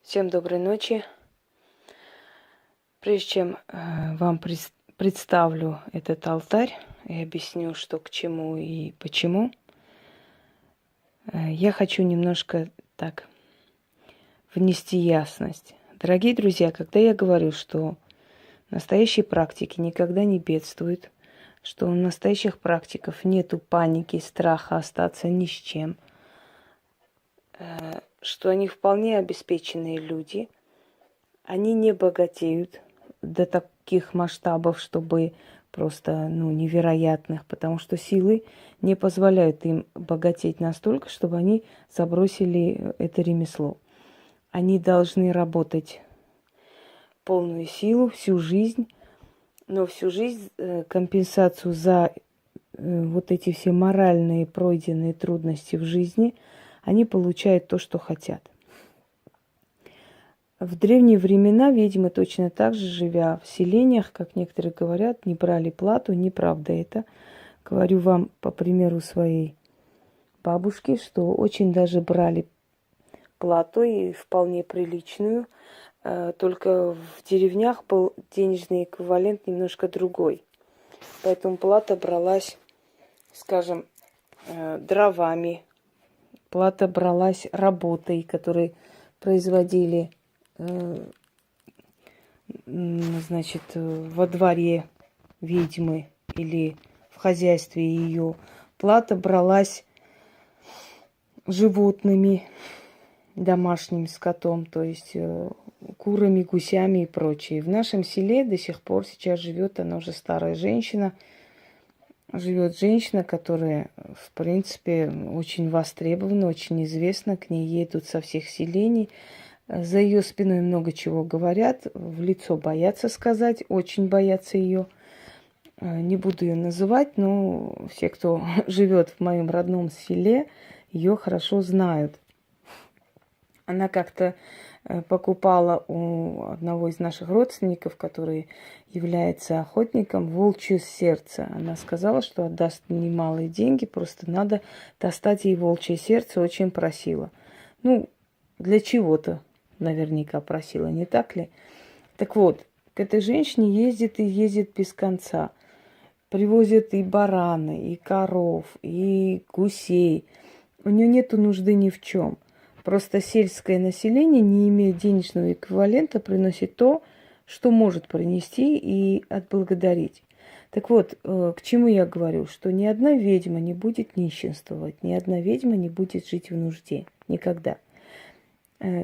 Всем доброй ночи. Прежде чем вам представлю этот алтарь и объясню, что к чему и почему, я хочу немножко так внести ясность. Дорогие друзья, когда я говорю, что настоящие практики никогда не бедствуют, что у настоящих практиков нету паники, страха остаться ни с чем, что они вполне обеспеченные люди, они не богатеют до таких масштабов, чтобы просто, невероятных, потому что силы не позволяют им богатеть настолько, чтобы они забросили это ремесло. Они должны работать полную силу всю жизнь, но всю жизнь компенсацию за вот эти все моральные пройденные трудности в жизни, они получают то, что хотят. В древние времена ведьмы точно так же, живя в селениях, как некоторые говорят, не брали плату. Неправда это. Говорю вам по примеру своей бабушки, что очень даже брали плату и вполне приличную. Только в деревнях был денежный эквивалент немножко другой. Поэтому плата бралась, скажем, дровами. Плата бралась работой, которую производили во дворе ведьмы или в хозяйстве ее. Плата бралась животными, домашним скотом, то есть курами, гусями и прочее. В нашем селе до сих пор сейчас живет, она уже старая женщина, живет женщина, которая, в принципе, очень востребована, очень известна, к ней едут со всех селений. За ее спиной много чего говорят, в лицо боятся сказать, очень боятся ее. Не буду ее называть, но все, кто живет в моем родном селе, ее хорошо знают. Она как-то покупала у одного из наших родственников, который является охотником, волчье сердце. Она сказала, что отдаст немалые деньги, просто надо достать ей волчье сердце, очень просила. Для чего-то наверняка просила, не так ли? Так вот, к этой женщине ездит и ездит без конца. Привозят и бараны, и коров, и гусей. У нее нету нужды ни в чем. Просто сельское население, не имея денежного эквивалента, приносит то, что может принести и отблагодарить. Так вот, к чему я говорю? Что ни одна ведьма не будет нищенствовать, ни одна ведьма не будет жить в нужде. Никогда.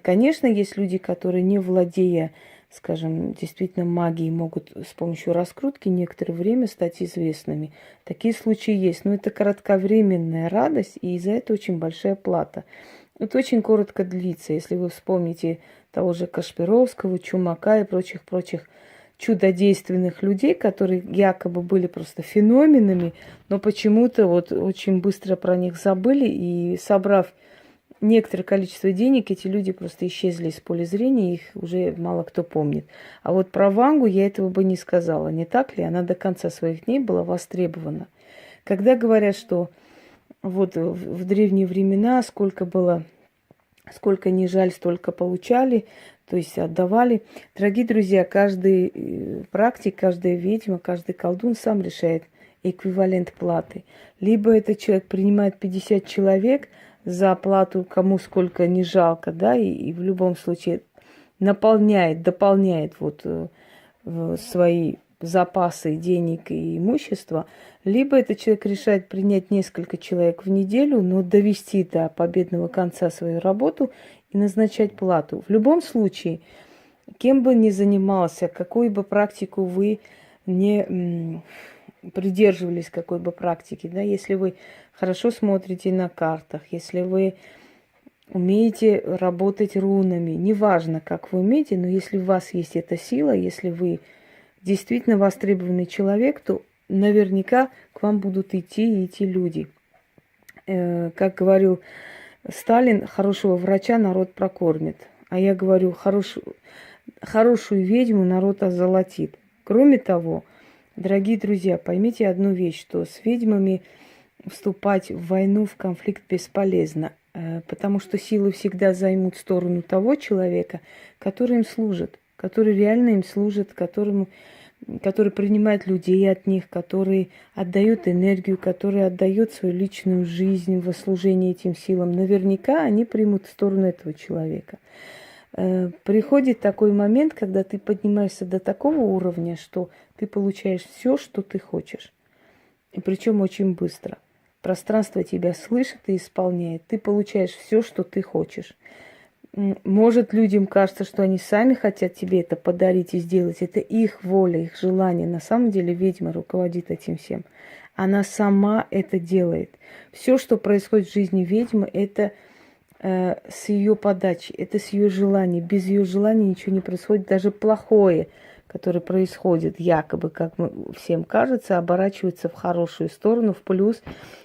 Конечно, есть люди, которые, не владея, скажем, действительно магией, могут с помощью раскрутки некоторое время стать известными. Такие случаи есть, но это кратковременная радость, и за это очень большая плата. Это очень коротко длится. Если вы вспомните того же Кашпировского, Чумака и прочих чудодейственных людей, которые якобы были просто феноменами, но почему-то вот очень быстро про них забыли, и собрав некоторое количество денег, эти люди просто исчезли из поля зрения, их уже мало кто помнит. А вот про Вангу я этого бы не сказала, не так ли? Она до конца своих дней была востребована. Когда говорят, что вот в древние времена сколько не жаль, столько получали, то есть отдавали. Дорогие друзья, каждый практик, каждая ведьма, каждый колдун сам решает эквивалент платы. Либо этот человек принимает 50 человек за оплату, кому сколько не жалко, да, и в любом случае дополняет свои запасы денег и имущества, либо этот человек решает принять несколько человек в неделю, но довести до победного конца свою работу и назначать плату. В любом случае, кем бы ни занимался, какую бы практику вы не придерживались, какой бы практики, да, если вы хорошо смотрите на картах, если вы умеете работать рунами, неважно, как вы умеете, но если у вас есть эта сила, если вы действительно востребованный человек, то наверняка к вам будут идти люди. Как говорил Сталин, хорошего врача народ прокормит. А я говорю, хорошую ведьму народ озолотит. Кроме того, дорогие друзья, поймите одну вещь, что с ведьмами вступать в войну, в конфликт бесполезно. Потому что силы всегда займут сторону того человека, который им служит, который реально им служит, который принимает людей от них, который отдает энергию, который отдает свою личную жизнь во служение этим силам. Наверняка они примут сторону этого человека. Приходит такой момент, когда ты поднимаешься до такого уровня, что ты получаешь все, что ты хочешь. И причем очень быстро. Пространство тебя слышит и исполняет. Ты получаешь все, что ты хочешь. Может, людям кажется, что они сами хотят тебе это подарить и сделать. Это их воля, их желание. На самом деле ведьма руководит этим всем. Она сама это делает. Все, что происходит в жизни ведьмы, это с ее подачи, это с ее желания. Без ее желания ничего не происходит. Даже плохое, которое происходит, якобы, как всем кажется, оборачивается в хорошую сторону, в плюс,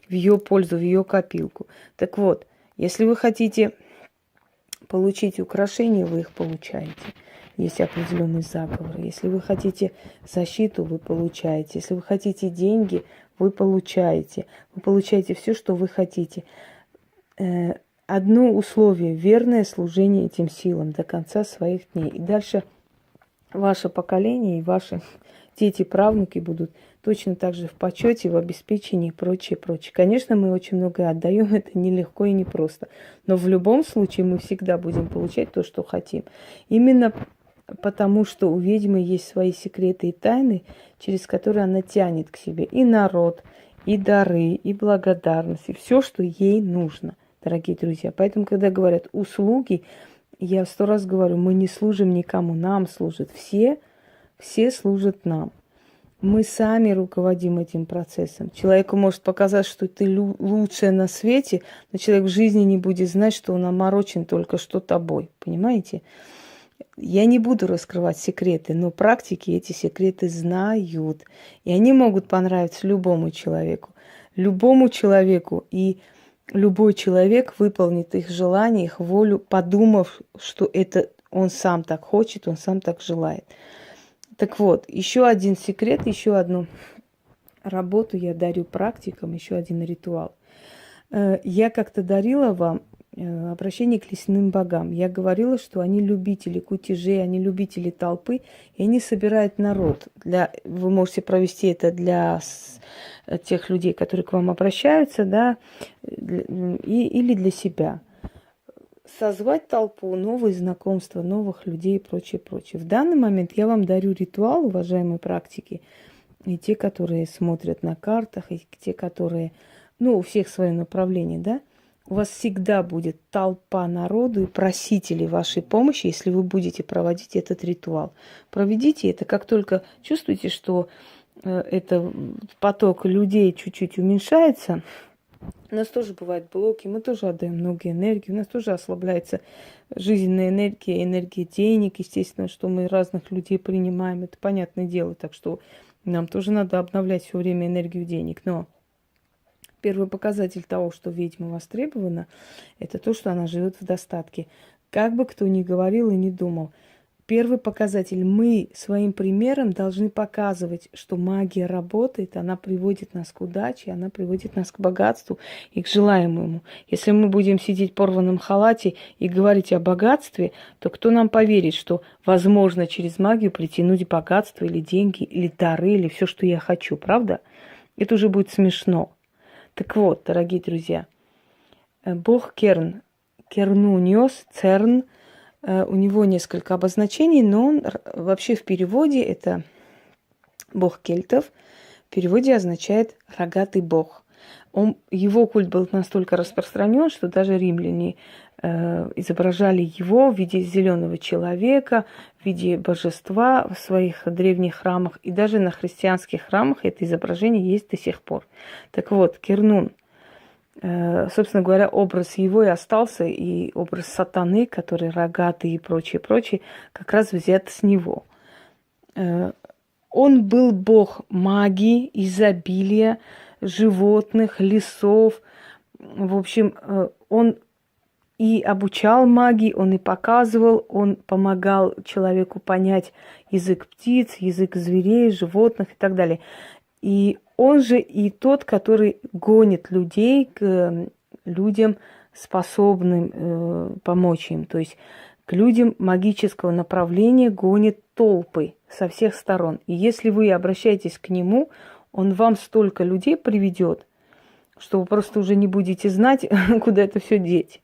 в ее пользу, в ее копилку. Так вот, если вы хотите получить украшения, вы их получаете. Есть определенный заговор. Если вы хотите защиту, вы получаете. Если вы хотите деньги, вы получаете. Вы получаете все, что вы хотите. Одно условие – верное служение этим силам до конца своих дней. И дальше ваше поколение и ваши дети, правнуки будут точно так же в почете, в обеспечении и прочее, прочее. Конечно, мы очень многое отдаем, это нелегко и непросто. Но в любом случае мы всегда будем получать то, что хотим. Именно потому, что у ведьмы есть свои секреты и тайны, через которые она тянет к себе и народ, и дары, и благодарность, и все, что ей нужно. Дорогие друзья, поэтому, когда говорят услуги, я 100 раз говорю, мы не служим никому, нам служат все служат нам. Мы сами руководим этим процессом. Человеку может показаться, что ты лучшая на свете, но человек в жизни не будет знать, что он оморочен только что тобой. Понимаете? Я не буду раскрывать секреты, но практики эти секреты знают. И они могут понравиться любому человеку. Любому человеку. И любой человек выполнит их желание, их волю, подумав, что это он сам так хочет, он сам так желает. Так вот, еще один секрет, еще одну работу я дарю практикам, еще один ритуал. Я как-то дарила вам обращение к лесным богам. Я говорила, что они любители кутежей, они любители толпы, и они собирают народ. Вы можете провести это для тех людей, которые к вам обращаются, да, или для себя. Созвать толпу, новые знакомства, новых людей и прочее, прочее. В данный момент я вам дарю ритуал, уважаемые практики, и те, которые смотрят на картах, и те, которые, у всех свое направление, да. У вас всегда будет толпа народу и просителей вашей помощи, если вы будете проводить этот ритуал. Проведите это, как только чувствуете, что это поток людей чуть-чуть уменьшается. У нас тоже бывают блоки, мы тоже отдаем много энергии, у нас тоже ослабляется жизненная энергия, энергия денег, естественно, что мы разных людей принимаем, это понятное дело, так что нам тоже надо обновлять все время энергию денег. Но первый показатель того, что ведьма востребована, это то, что она живет в достатке. Как бы кто ни говорил и ни думал. Первый показатель. Мы своим примером должны показывать, что магия работает, она приводит нас к удаче, она приводит нас к богатству и к желаемому. Если мы будем сидеть в порванном халате и говорить о богатстве, то кто нам поверит, что возможно через магию притянуть богатство или деньги, или дары, или все, что я хочу, правда? Это уже будет смешно. Так вот, дорогие друзья, бог Керн, Кернуниос, Церн, у него несколько обозначений, но он вообще в переводе это бог кельтов, в переводе означает рогатый бог. Его культ был настолько распространен, что даже римляне изображали его в виде зеленого человека, в виде божества в своих древних храмах. И даже на христианских храмах это изображение есть до сих пор. Так вот, Кернун, собственно говоря, образ его и остался, и образ сатаны, который рогатый и прочее, прочее, как раз взят с него. Он был бог магии, изобилия, животных, лесов. В общем, он и обучал магии, он и показывал, он помогал человеку понять язык птиц, язык зверей, животных и так далее. И он же и тот, который гонит людей к людям способным помочь им. То есть к людям магического направления гонит толпы со всех сторон. И если вы обращаетесь к нему, он вам столько людей приведет, что вы просто уже не будете знать, куда это все деть.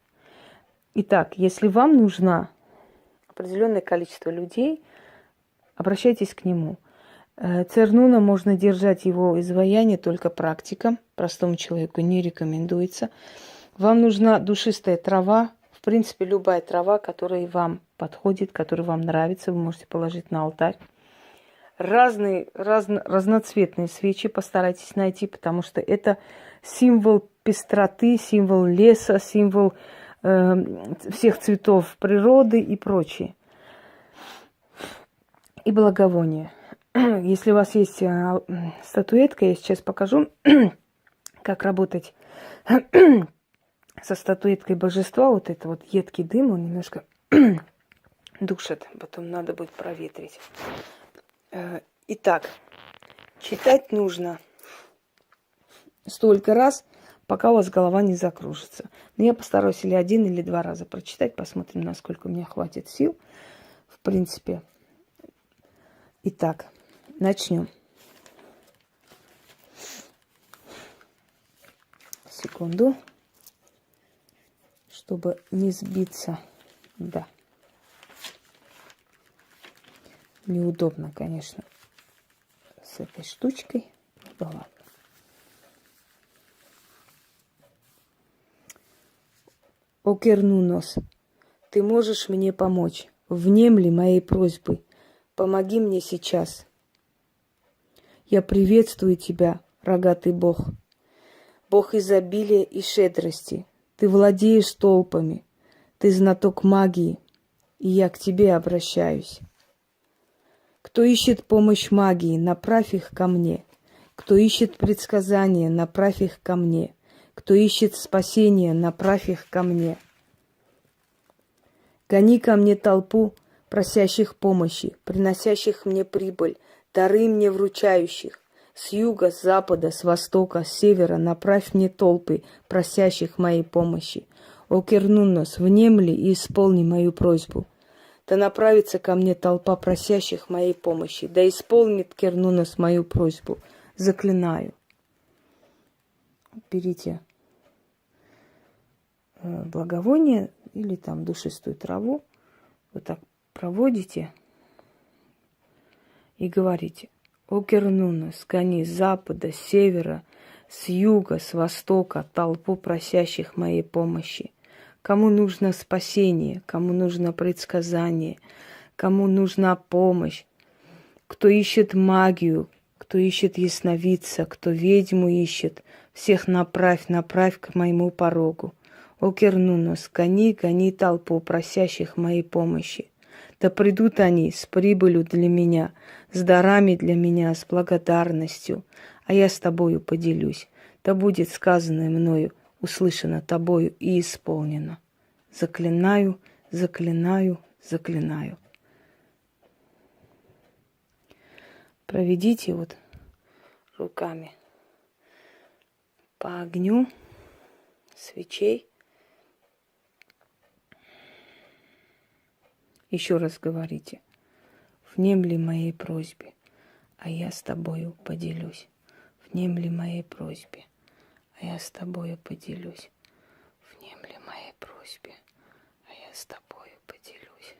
Итак, если вам нужно определенное количество людей, обращайтесь к нему. Цернуна можно держать его изваяние только практикам, простому человеку не рекомендуется. Вам нужна душистая трава, в принципе, любая трава, которая вам подходит, которая вам нравится, вы можете положить на алтарь. Разноцветные свечи постарайтесь найти, потому что это символ пестроты, символ леса, символ всех цветов природы и прочее. И благовония. Если у вас есть статуэтка, я сейчас покажу, как работать со статуэткой божества. Вот это вот едкий дым, он немножко душит, потом надо будет проветрить. Итак, читать нужно столько раз, пока у вас голова не закружится. Но я постараюсь или 1, или 2 раза прочитать, посмотрим, насколько у меня хватит сил. В принципе. Итак, начнем. Секунду, чтобы не сбиться. Да. Неудобно, конечно, с этой штучкой. Да ладно. Окернунос, ты можешь мне помочь? Внемли моей просьбы. Помоги мне сейчас. Я приветствую тебя, рогатый бог. Бог изобилия и щедрости. Ты владеешь толпами. Ты знаток магии. И я к тебе обращаюсь. Кто ищет помощь магии, направь их ко мне. Кто ищет предсказания, направь их ко мне. Кто ищет спасения, направь их ко мне. Гони ко мне толпу просящих помощи, приносящих мне прибыль, дары мне вручающих. С юга, с запада, с востока, с севера направь мне толпы, просящих моей помощи. О Кернунос, внемли и исполни мою просьбу. Да направится ко мне толпа просящих моей помощи, да исполнит Кернунос мою просьбу. Заклинаю. Берите благовоние или там душистую траву, вот так проводите и говорите: «О Кернуна, сгони с запада, с севера, с юга, с востока толпу просящих моей помощи. Кому нужно спасение, кому нужно предсказание, кому нужна помощь, кто ищет магию, кто ищет ясновидца, кто ведьму ищет, всех направь к моему порогу. О Кернунос, гони толпу просящих моей помощи. Да придут они с прибылью для меня, с дарами для меня, с благодарностью, а я с тобою поделюсь. Да будет сказанное мною, услышано тобою и исполнено. Заклинаю, заклинаю, заклинаю». Проведите вот руками по огню свечей. Еще раз говорите: внемли моей просьбе, а я с тобою поделюсь. Внемли моей просьбе, а я с тобою поделюсь. Внемли моей просьбе, а я с тобою поделюсь.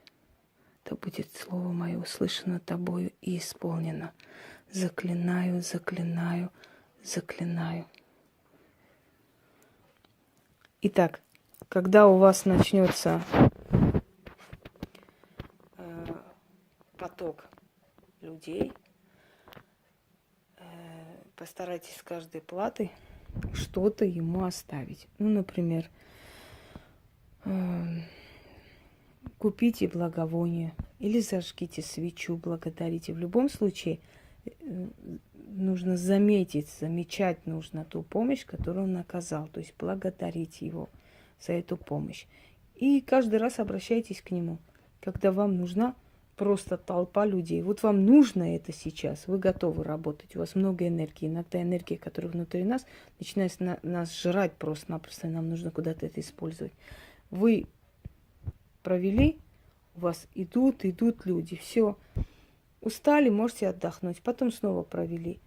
Да будет слово мое услышано тобою и исполнено. Заклинаю, заклинаю, заклинаю. Итак, когда у вас начнется поток людей, постарайтесь с каждой платой что-то ему оставить. Ну, например, купите благовоние или зажгите свечу, благодарите. В любом случае нужно замечать нужно ту помощь, которую он оказал. То есть благодарить его за эту помощь. И каждый раз обращайтесь к нему, когда вам нужна просто толпа людей. Вот вам нужно это сейчас, вы готовы работать, у вас много энергии. Иногда энергия, которая внутри нас, начинает нас жрать просто-напросто, и нам нужно куда-то это использовать. Вы провели, у вас идут люди, все. Устали, можете отдохнуть, потом снова провели.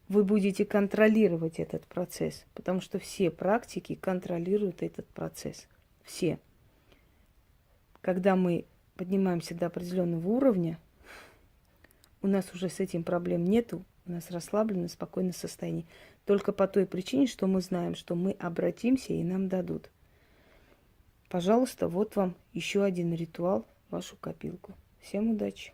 Вы будете контролировать этот процесс, потому что все практики контролируют этот процесс. Все. Когда мы поднимаемся до определенного уровня, у нас уже с этим проблем нету, у нас расслабленное, спокойное состояние. Только по той причине, что мы знаем, что мы обратимся и нам дадут. Пожалуйста, вот вам еще один ритуал в вашу копилку. Всем удачи!